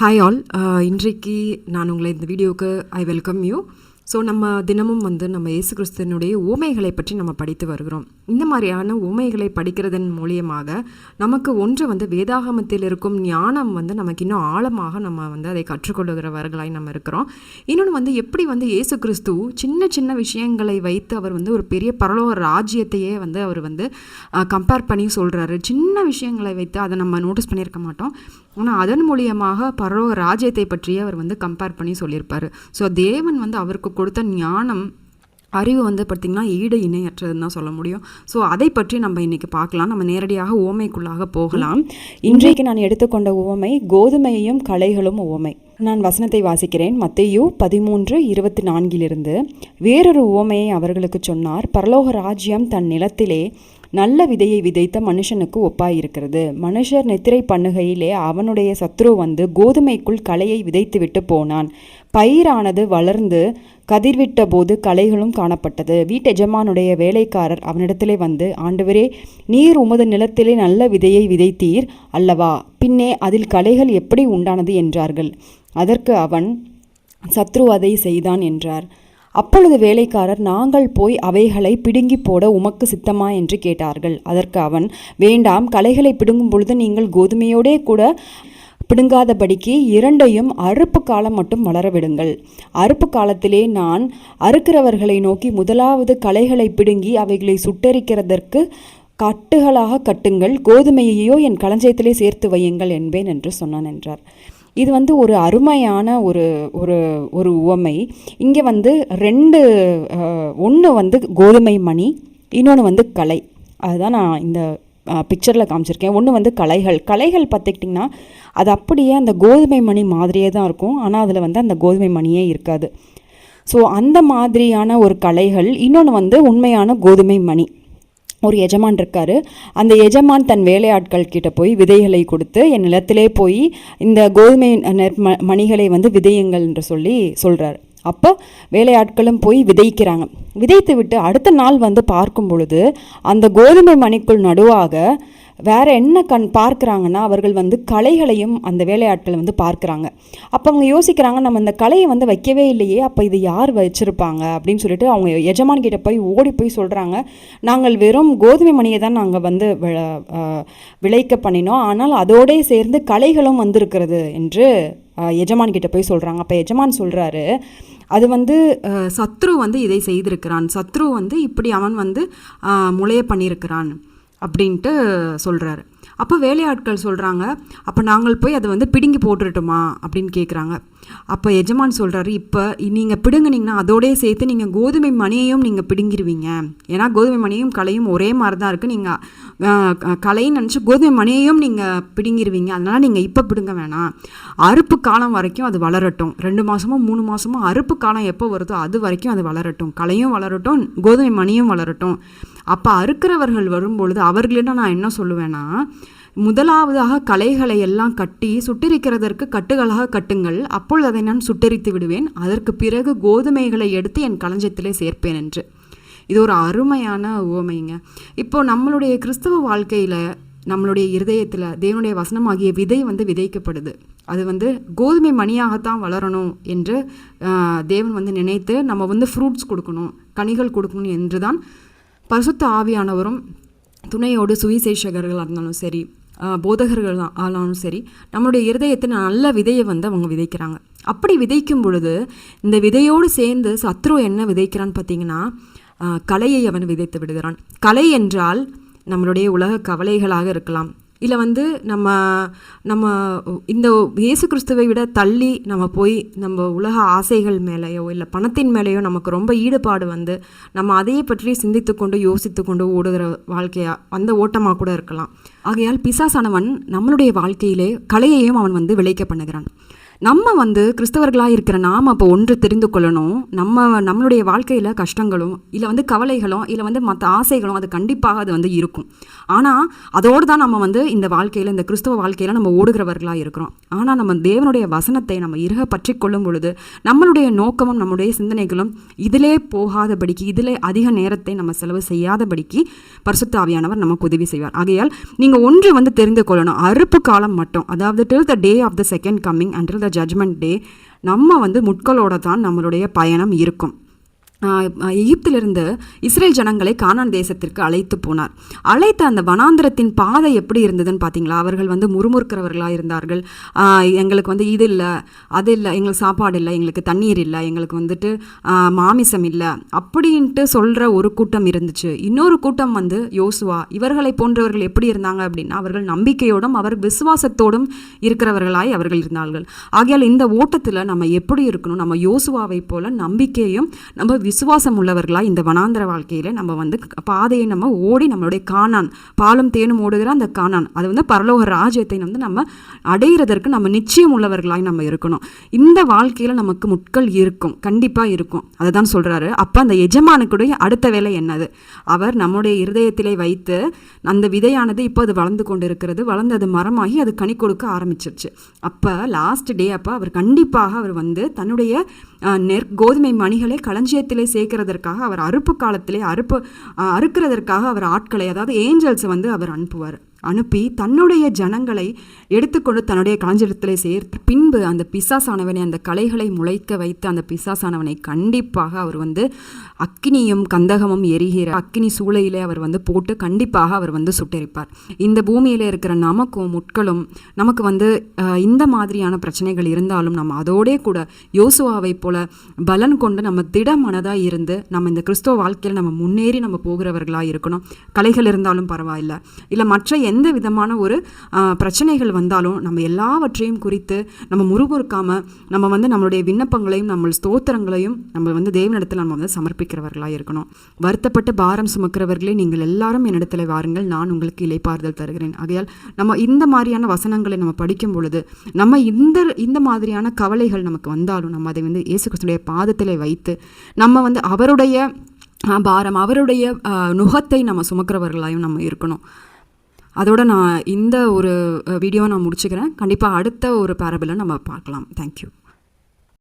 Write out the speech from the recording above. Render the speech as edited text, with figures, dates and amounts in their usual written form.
Hi all. இன்றைக்கு நான் உங்களை இந்த வீடியோவுக்கு ஐ வெல்கம் யூ. ஸோ நம்ம தினமும் நம்ம இயேசு கிறிஸ்துவினுடைய உவமைகளை பற்றி நம்ம படித்து வருகிறோம். இந்த மாதிரியான உவமைகளை படிக்கிறதன் மூலியமாக நமக்கு ஒன்று வேதாகமத்தில் இருக்கும் ஞானம் நமக்கு இன்னும் ஆழமாக நம்ம அதை கற்றுக்கொள்ளுகிறவர்களாய் நம்ம இருக்கிறோம். இன்னொன்று எப்படி இயேசு கிறிஸ்து சின்ன சின்ன விஷயங்களை வைத்து அவர் ஒரு பெரிய பரலோக ராஜ்யத்தையே அவர் கம்பேர் பண்ணி சொல்கிறாரு. சின்ன விஷயங்களை வைத்து அதை நம்ம நோட்டீஸ் பண்ணியிருக்க மாட்டோம். ஆனால் அதன் மூலியமாக பரலோக ராஜ்யத்தை பற்றியே அவர் கம்பேர் பண்ணி சொல்லியிருப்பார். ஸோ தேவன் அவருக்கு கொடுத்த ஞானம் அறிவு பார்த்திங்கன்னா ஈடு இணையற்றதுன்னு தான் சொல்ல முடியும். ஸோ அதை பற்றி நம்ம இன்றைக்கி பார்க்கலாம். நம்ம நேரடியாக உவமைக்குள்ளாக போகலாம். இன்றைக்கு நான் எடுத்துக்கொண்ட உவமை கோதுமையும் களைகளும் உவமை. நான் வசனத்தை வாசிக்கிறேன். மத்தேயு 13:24 வேறொரு உவமையை அவர்களுக்கு சொன்னார். பரலோக ராஜ்யம் தன் நிலத்திலே நல்ல விதையை விதைத்த மனுஷனுக்கு ஒப்பாயிருக்கிறது. மனுஷர் நித்திரை பண்ணுகையிலே அவனுடைய சத்ரு கோதுமைக்குள் களையை விதைத்து விட்டு போனான். பயிரானது வளர்ந்து கதிர்விட்ட போது களைகளும் காணப்பட்டது. வீட்டெஜமானுடைய வேலைக்காரர் அவனிடத்திலே ஆண்டவரே, நீர் உமது நிலத்திலே நல்ல விதையை விதைத்தீர் அல்லவா, பின்னே அதில் களைகள் எப்படி உண்டானது என்றார்கள். அதற்கு அவன், சத்ரு அதை செய்தான் என்றார். அப்பொழுது வேலைக்காரர், நாங்கள் போய் அவைகளை பிடுங்கி போட உமக்கு சித்தமா என்று கேட்டார்கள். அதற்கு அவன், வேண்டாம், களைகளை பிடுங்கும் பொழுது நீங்கள் கோதுமையோடே கூட பிடுங்காதபடிக்கு இரண்டையும் அறுப்பு காலம் மட்டும் வளரவிடுங்கள். அறுப்பு காலத்திலே நான் அறுக்கிறவர்களை நோக்கி, முதலாவது களைகளை பிடுங்கி அவைகளை சுட்டரிக்கிறதற்கு கட்டுகளாக கட்டுங்கள், கோதுமையையோ என் களஞ்சியத்திலே சேர்த்து வையுங்கள் என்பேன் என்று சொன்னான் என்றார். இது ஒரு அருமையான ஒரு ஒரு ஒரு உவமை. இங்கே ஒன்று கோதுமை மணி, இன்னொன்று களை. அதுதான் நான் இந்த பிக்சரில் காமிச்சிருக்கேன். ஒன்று களைகள் பார்த்துக்கிட்டிங்கன்னா அது அப்படியே அந்த கோதுமை மணி மாதிரியே தான் இருக்கும். ஆனால் அதில் அந்த கோதுமை மணியே இருக்காது. ஸோ அந்த மாதிரியான ஒரு களைகள். இன்னொன்று உண்மையான கோதுமை மணி. ஒரு எஜமான் இருக்கார். அந்த எஜமான் தன் வேலையாட்கள் கிட்ட போய் விதைகளை கொடுத்து, என் நிலத்திலே போய் இந்த கோதுமை மணிகளை விதையுங்கள் என்று சொல்கிறார். அப்போ வேலையாட்களும் போய் விதைக்கிறாங்க. விதைத்து விட்டு அடுத்த நாள் பார்க்கும் பொழுது அந்த கோதுமை மணிக்குள் நடுவாக வேற என்ன பார்க்குறாங்கன்னா, அவர்கள் களைகளையும் அந்த வேலையாட்கள் பார்க்குறாங்க. அப்போ அவங்க யோசிக்கிறாங்க, நம்ம இந்த களையை வைக்கவே இல்லையே, அப்போ இது யார் வச்சுருப்பாங்க அப்படின்னு சொல்லிட்டு அவங்க எஜமான் கிட்ட போய் ஓடி போய் சொல்கிறாங்க, நாங்கள் வெறும் கோதுமை மணியை தான் நாங்கள் விளைக்க பண்ணினோம், ஆனால் அதோடே சேர்ந்து களைகளும் வந்திருக்கிறது என்று எஜமான் கிட்ட போய் சொல்கிறாங்க. அப்போ எஜமான் சொல்கிறாரு, அது சத்ரு இதை செய்திருக்கிறான், சத்ரு இப்படி அவன் முளைய பண்ணியிருக்கிறான் அப்படின்ட்டு சொல்கிறாரு. அப்போ வேலையாட்கள் சொல்கிறாங்க, அப்போ நாங்கள் போய் அதை பிடுங்கி போட்டுருட்டுமா அப்படின்னு கேட்குறாங்க. அப்போ எஜமான் சொல்கிறாரு, இப்போ நீங்கள் பிடுங்கினீங்கன்னா அதோடய சேர்த்து நீங்கள் கோதுமை மணியையும் நீங்கள் பிடுங்கிடுவீங்க. ஏன்னா கோதுமை மணியும் களையும் ஒரே மாதிரி தான் இருக்குது. நீங்கள் களைன்னு நினச்சி கோதுமை மணியையும் நீங்கள் பிடுங்கிடுவீங்க. அதனால் நீங்கள் இப்போ பிடுங்க வேணாம், அறுப்பு காலம் வரைக்கும் அது வளரட்டும். 2 மாதமோ 3 மாதமோ அறுப்பு காலம் எப்போ வருதோ அது வரைக்கும் அது வளரட்டும், களையும் வளரட்டும், கோதுமை மணியும் வளரட்டும். அப்போ அறுக்கிறவர்கள் வரும்பொழுது அவர்களிடம் நான் என்ன சொல்லுவேன்னா, முதலாவதாக களைகளை எல்லாம் கட்டி சுட்டரிக்கிறதற்கு கட்டுகளாக கட்டுங்கள், அப்பொழுது அதை நான் சுட்டரித்து விடுவேன், அதற்கு பிறகு கோதுமைகளை எடுத்து என் களஞ்சியத்திலே சேர்ப்பேன் என்று. இது ஒரு அருமையான உவமைங்க. இப்போது நம்மளுடைய கிறிஸ்தவ வாழ்க்கையில் நம்மளுடைய இருதயத்தில் தேவனுடைய வசனமாகிய விதை விதைக்கப்படுது. அது கோதுமை மணியாகத்தான் வளரணும் என்று தேவன் நினைத்து நம்ம ஃப்ரூட்ஸ் கொடுக்கணும், கனிகள் கொடுக்கணும் என்று தான் பரிசுத்த ஆவியானவரும் துணையோடு சுவிசேஷகர்களாக இருந்தாலும் சரி, போதகர்கள் ஆனாலும் சரி, நம்மளுடைய இருதயத்தில் நல்ல விதையை அவங்க விதைக்கிறாங்க. அப்படி விதைக்கும் பொழுது இந்த விதையோடு சேர்ந்து சத்ரு என்ன விதைக்கிறான்னு பார்த்தீங்கன்னா, களையை அவன் விதைத்து விடுகிறான். கலை என்றால் நம்மளுடைய உலக கவலைகளாக இருக்கலாம், இல்லை நம்ம நம்ம இந்த இயேசு கிறிஸ்துவை விட தள்ளி நம்ம போய் நம்ம உலக ஆசைகள் மேலேயோ இல்லை பணத்தின் மேலேயோ நமக்கு ரொம்ப ஈடுபாடு நம்ம அதையே பற்றி சிந்தித்து கொண்டு யோசித்து கொண்டு ஓடுகிற வாழ்க்கையாக ஓட்டமாக கூட இருக்கலாம். ஆகையால் பிசாசானவன் நம்மளுடைய வாழ்க்கையிலே கலையையும் அவன் விளைக்க பண்ணுகிறான். நம்ம வந்து கிறிஸ்தவர்களாக இருக்கிற நாம் அப்போ ஒன்று தெரிந்து கொள்ளணும். நம்மளுடைய வாழ்க்கையில் கஷ்டங்களும் இல்லை வந்து கவலைகளும் இல்லை வந்து மற்ற ஆசைகளும் அது கண்டிப்பாக அது வந்து இருக்கும். ஆனால் அதோடு தான் நம்ம வந்து இந்த வாழ்க்கையில், இந்த கிறிஸ்தவ வாழ்க்கையில் நம்ம ஓடுகிறவர்களாக இருக்கிறோம். ஆனால் நம்ம தேவனுடைய வசனத்தை நம்ம இறுக பற்றி கொள்ளும் பொழுது நம்மளுடைய நோக்கமும் நம்முடைய சிந்தனைகளும் இதிலே போகாதபடிக்கு, இதிலே அதிக நேரத்தை நம்ம செலவு செய்யாதபடிக்கு பரிசுத்த ஆவியானவர் நமக்கு உதவி செய்வார். ஆகையால் நீங்கள் ஒன்று வந்து தெரிந்து கொள்ளணும். அறுப்பு காலம் மட்டும், அதாவது till the day of the second coming until the judgment day, நம்ம வந்து முட்களோட தான் நம்மளுடைய பயணம் இருக்கும். எகிப்திலிருந்து இஸ்ரேல் ஜனங்களை கானான் தேசத்திற்கு அழைத்து போனார். அழைத்த அந்த வனாந்திரத்தின் பாதை எப்படி இருந்ததுன்னு பார்த்தீங்களா? அவர்கள் வந்து முறுமுறுக்கிறவர்களாக இருந்தார்கள். எங்களுக்கு வந்து இது இல்லை, அது இல்லை, எங்களுக்கு சாப்பாடு இல்லை, எங்களுக்கு தண்ணீர் இல்லை, எங்களுக்கு வந்துட்டு மாமிசம் இல்லை அப்படின்ட்டு சொல்கிற ஒரு கூட்டம் இருந்துச்சு. இன்னொரு கூட்டம் வந்து யோசுவா, இவர்களை போன்றவர்கள் எப்படி இருந்தாங்க அப்படின்னா, அவர்கள் நம்பிக்கையோடும் அவர் விசுவாசத்தோடும் இருக்கிறவர்களாய் அவர்கள் இருந்தார்கள். ஆகையால் இந்த ஓட்டத்தில் நம்ம எப்படி இருக்கணும்? நம்ம யோசுவாவை போல நம்பிக்கையும் நம்ம விசுவாசம் உள்ளவர்களாக இந்த வனாந்திர வாழ்க்கையில் நம்ம வந்து பாதையை நம்ம ஓடி நம்மளுடைய கானான், பாலும் தேனும் ஓடுகிற அந்த கானான், அது வந்து பரலோக ராஜ்யத்தை வந்து நம்ம அடைகிறதற்கு நம்ம நிச்சயம் உள்ளவர்களாய் நம்ம இருக்கணும். இந்த வாழ்க்கையில் நமக்கு முட்கள் இருக்கும், கண்டிப்பாக இருக்கும். அதை தான் சொல்கிறாரு. அப்போ அந்த எஜமானுக்குடைய அடுத்த வேலை என்னது? அவர் நம்முடைய இருதயத்திலே வைத்து அந்த விதையானது இப்போ அது வளர்ந்து கொண்டு இருக்கிறது, வளர்ந்து அது மரமாகி அது கனி கொடுக்க ஆரம்பிச்சிருச்சு. அப்போ லாஸ்ட் டே அப்போ அவர் கண்டிப்பாக அவர் வந்து தன்னுடைய கோதுமை மணிகளை களஞ்சியத்திலே சேர்க்கிறதற்காக அவர் அறுப்பு காலத்திலே அறுக்கிறதற்காக அவர் ஆட்களை, அதாவது ஏஞ்சல்ஸை வந்து அவர் அனுப்பி தன்னுடைய ஜனங்களை எடுத்துக்கொண்டு தன்னுடைய களஞ்சியத்திலே சேர்த்து பின்பு அந்த பிசாசானவனை, அந்த களைகளை முளைக்க வைத்து அந்த பிசாசானவனை கண்டிப்பாக அவர் வந்து அக்கினியும் கந்தகமும் எரிகிற அக்கினி சூளையிலே அவர் வந்து போட்டு கண்டிப்பாக அவர் வந்து சுட்டெரிப்பார். இந்த பூமியில் இருக்கிற நமக்கும் முட்களும் நமக்கு வந்து இந்த மாதிரியான பிரச்சனைகள் இருந்தாலும் நம்ம அதோடே கூட யோசுவாவை போல பலன் கொண்டு நம்ம திடமனதாக இருந்து நம்ம இந்த கிறிஸ்தவ வாழ்க்கையில் நம்ம முன்னேறி நம்ம போகிறவர்களாக இருக்கணும். கலைகள் இருந்தாலும் பரவாயில்லை, இல்லை மற்ற எந்த விதமான ஒரு பிரச்சனைகள் வந்தாலும் நம்ம எல்லாவற்றையும் குறித்து நம்ம முறுமுறுக்காமல் நம்ம வந்து நம்மளுடைய விண்ணப்பங்களையும் நம்ம ஸ்தோத்திரங்களையும் நம்ம வந்து தேவனிடத்தில் நம்ம வந்து சமர்ப்பிக்கிறவர்களாக இருக்கணும். வருத்தப்பட்டு பாரம் சுமக்கிறவர்களே நீங்கள் எல்லாரும் என்னிடத்தில் வாருங்கள், நான் உங்களுக்கு இளைப்பாறுதல் தருகிறேன். ஆகையால் நம்ம இந்த மாதிரியான வசனங்களை நம்ம படிக்கும் பொழுது நம்ம இந்த மாதிரியான கவலைகள் நமக்கு வந்தாலும் நம்ம அதை வந்து இயேசு கிறிஸ்துவினுடைய பாதத்திலே வைத்து நம்ம வந்து அவருடைய பாரம், அவருடைய நுகத்தை நம்ம சுமக்கிறவர்களாயும் நம்ம இருக்கணும். அதோட நான் இந்த ஒரு வீடியோவை நான் முடிச்சுக்கிறேன். கண்டிப்பாக அடுத்த ஒரு பேரபிளை நம்ம பார்க்கலாம். தேங்க்யூ.